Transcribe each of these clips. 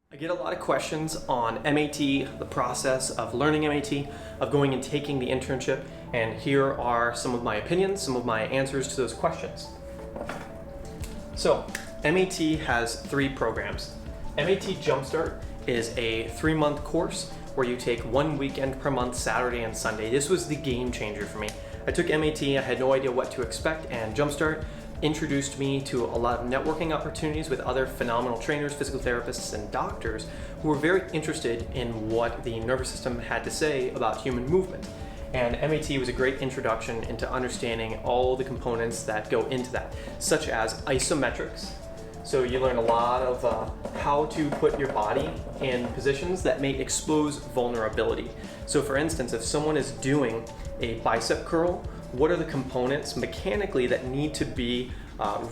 I get a lot of questions on MAT, the process of learning MAT, of going and taking the internship, and here are some of my opinions, some of my answers to those questions. So, MAT has 3 programs. MAT Jumpstart is a 3-month course where you take 1 weekend per month, Saturday and Sunday. This was the game changer for me. I took MAT, I had no idea what to expect, and Jumpstart introduced me to a lot of networking opportunities with other phenomenal trainers, physical therapists, and doctors who were very interested in what the nervous system had to say about human movement. And MAT was a great introduction into understanding all the components that go into that, such as isometrics. So you learn a lot of how to put your body in positions that may expose vulnerability. So for instance, if someone is doing a bicep curl, what are the components mechanically that need to be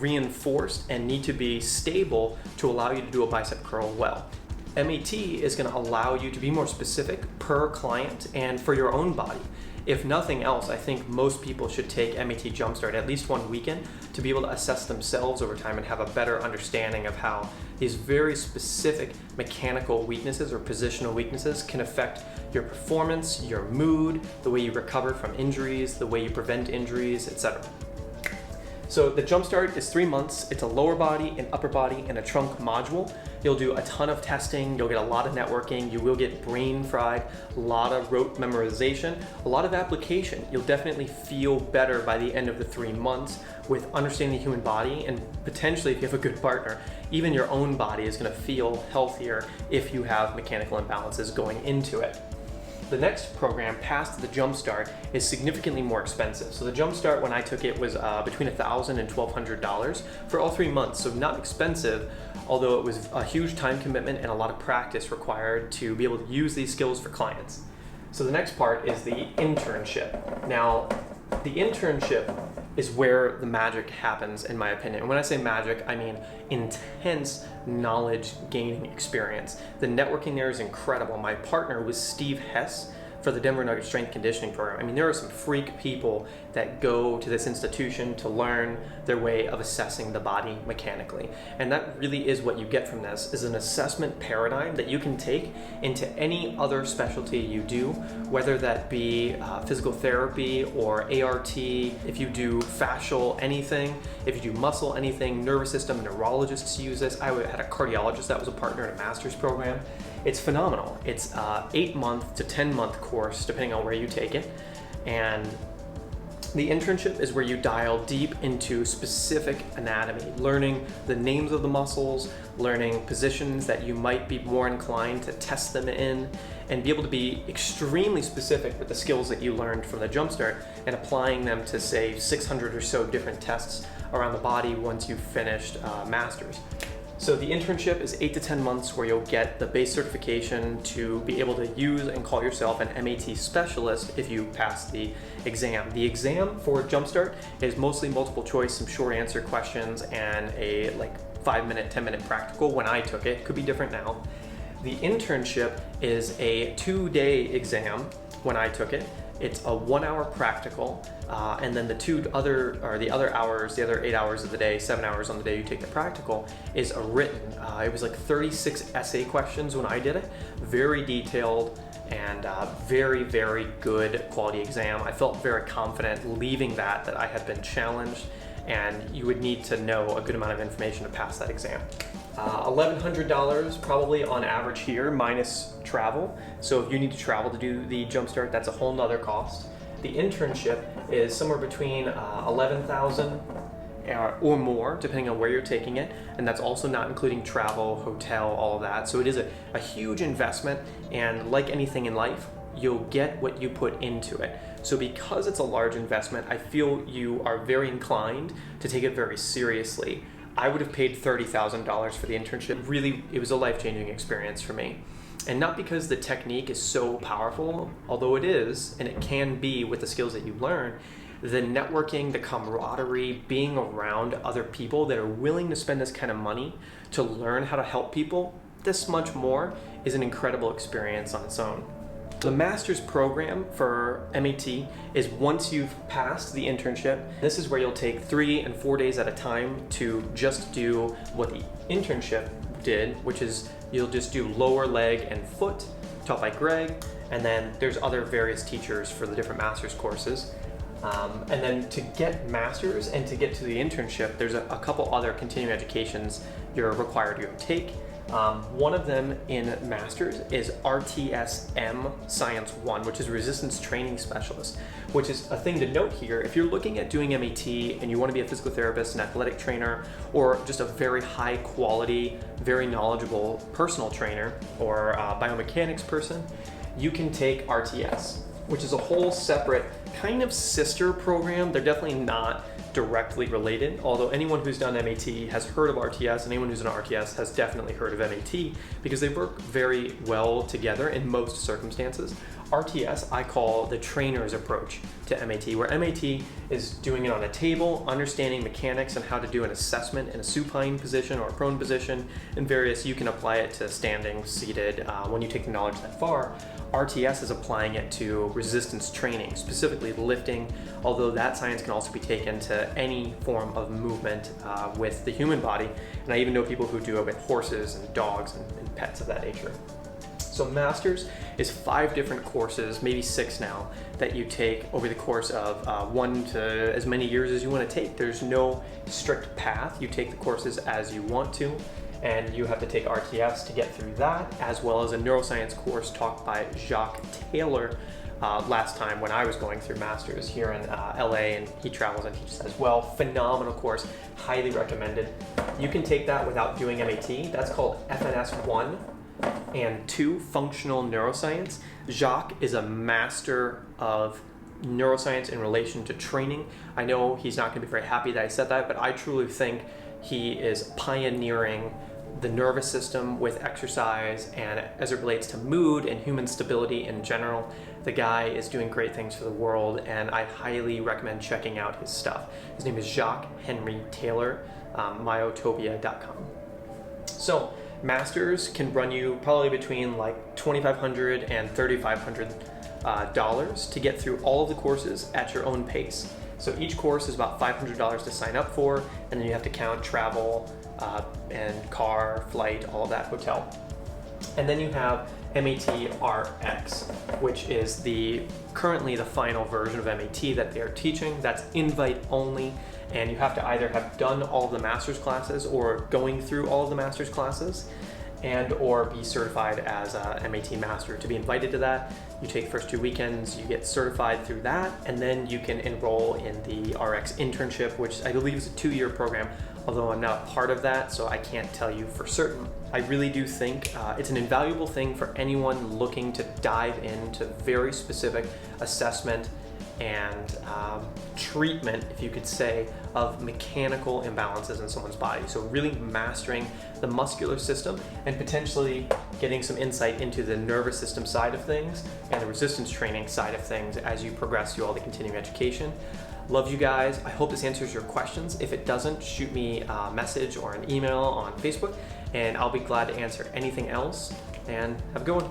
reinforced and need to be stable to allow you to do a bicep curl well? MAT is going to allow you to be more specific per client and for your own body. If nothing else, I think most people should take MAT Jumpstart at least 1 weekend to be able to assess themselves over time and have a better understanding of how these very specific mechanical weaknesses or positional weaknesses can affect your performance, your mood, the way you recover from injuries, the way you prevent injuries, etc. So the Jumpstart is 3 months. It's a lower body, an upper body, and a trunk module. You'll do a ton of testing, you'll get a lot of networking, you will get brain fried, a lot of rote memorization, a lot of application. You'll definitely feel better by the end of the 3 months with understanding the human body, and potentially, if you have a good partner, even your own body is going to feel healthier if you have mechanical imbalances going into it. The next program, past the Jumpstart, is significantly more expensive. So the Jumpstart, when I took it, was between $1,000 and $1,200 for all 3 months. So not expensive, although it was a huge time commitment and a lot of practice required to be able to use these skills for clients. So the next part is the internship. Now, the internship is where the magic happens, in my opinion. And when I say magic, I mean intense knowledge gaining experience. The networking there is incredible. My partner was Steve Hess for the Denver Nuggets Strength Conditioning Program. I mean, there are some freak people that go to this institution to learn their way of assessing the body mechanically. And that really is what you get from this, is an assessment paradigm that you can take into any other specialty you do, whether that be physical therapy or ART, if you do fascial anything, if you do muscle anything, nervous system, neurologists use this. I had a cardiologist that was a partner in a master's program. It's phenomenal. It's an 8-month to 10-month course, depending on where you take it. And the internship is where you dial deep into specific anatomy, learning the names of the muscles, learning positions that you might be more inclined to test them in, and be able to be extremely specific with the skills that you learned from the Jumpstart and applying them to, say, 600 or so different tests around the body once you've finished masters. So the internship is 8 to 10 months where you'll get the base certification to be able to use and call yourself an MAT specialist if you pass the exam. The exam for Jumpstart is mostly multiple choice, some short answer questions, and a 5-minute, 10-minute practical when I took it. Could be different now. The internship is a 2-day exam when I took it. It's a 1-hour practical, and then the other 8 hours of the day, 7 hours on the day you take the practical, is a written. It was like 36 essay questions when I did it. Very detailed and very, very good quality exam. I felt very confident leaving that I had been challenged, and you would need to know a good amount of information to pass that exam. $1,100 probably on average here, minus travel. So if you need to travel to do the Jumpstart, that's a whole nother cost. The internship is somewhere between $11,000 or more, depending on where you're taking it, and that's also not including travel, hotel, all of that. So it is a huge investment, and like anything in life, you'll get what you put into it. So because it's a large investment, I feel you are very inclined to take it very seriously. I would have paid $30,000 for the internship. Really, it was a life-changing experience for me. And not because the technique is so powerful, although it is, and it can be with the skills that you learn, the networking, the camaraderie, being around other people that are willing to spend this kind of money to learn how to help people this much more is an incredible experience on its own. The master's program for MAT is once you've passed the internship, this is where you'll take 3 and 4 days at a time to just do what the internship did, which is you'll just do lower leg and foot, taught by Greg, and then there's other various teachers for the different master's courses. And then to get master's and to get to the internship, there's a couple other continuing educations you're required to take. One of them in master's is RTS Science 1, which is Resistance Training Specialist, which is a thing to note here. If you're looking at doing MAT and you want to be a physical therapist, an athletic trainer, or just a very high quality, very knowledgeable personal trainer or biomechanics person, you can take RTS, which is a whole separate kind of sister program. They're definitely not directly related, although anyone who's done MAT has heard of RTS, and anyone who's done RTS has definitely heard of MAT because they work very well together in most circumstances. RTS I call the trainer's approach to MAT, where MAT is doing it on a table, understanding mechanics and how to do an assessment in a supine position or a prone position, and you can apply it to standing, seated, when you take the knowledge that far. RTS is applying it to resistance training, specifically lifting, although that science can also be taken to any form of movement with the human body. And I even know people who do it with horses and dogs and pets of that nature. So master's is 5 different courses, maybe 6 now, that you take over the course of 1 to as many years as you want to take. There's no strict path. You take the courses as you want to, and you have to take RTS to get through that, as well as a neuroscience course taught by Jacques Taylor last time when I was going through master's here in LA, and he travels and teaches as well. Phenomenal course, highly recommended. You can take that without doing MAT. That's called FNS 1 and 2, Functional Neuroscience. Jacques is a master of neuroscience in relation to training. I know he's not going to be very happy that I said that, but I truly think he is pioneering the nervous system with exercise, and as it relates to mood and human stability in general. The guy is doing great things for the world, and I highly recommend checking out his stuff. His name is Jacques Henry Taylor, myotopia.com. So masters can run you probably between like $2,500 and $3,500 to get through all of the courses at your own pace. So each course is about $500 to sign up for, and then you have to count travel and car, flight, all of that, hotel. And then you have MAT RX, which is currently the final version of MAT that they are teaching. That's invite only, and you have to either have done all of the master's classes or going through all of the master's classes, and or be certified as a MAT master. To be invited to that, you take the first 2 weekends, you get certified through that, and then you can enroll in the RX internship, which I believe is a 2-year program, although I'm not a part of that, so I can't tell you for certain. I really do think it's an invaluable thing for anyone looking to dive into very specific assessment and treatment, if you could say, of mechanical imbalances in someone's body. So really mastering the muscular system and potentially getting some insight into the nervous system side of things and the resistance training side of things as you progress through all the continuing education. Love you guys. I hope this answers your questions. If it doesn't, shoot me a message or an email on Facebook, and I'll be glad to answer anything else. And have a good one.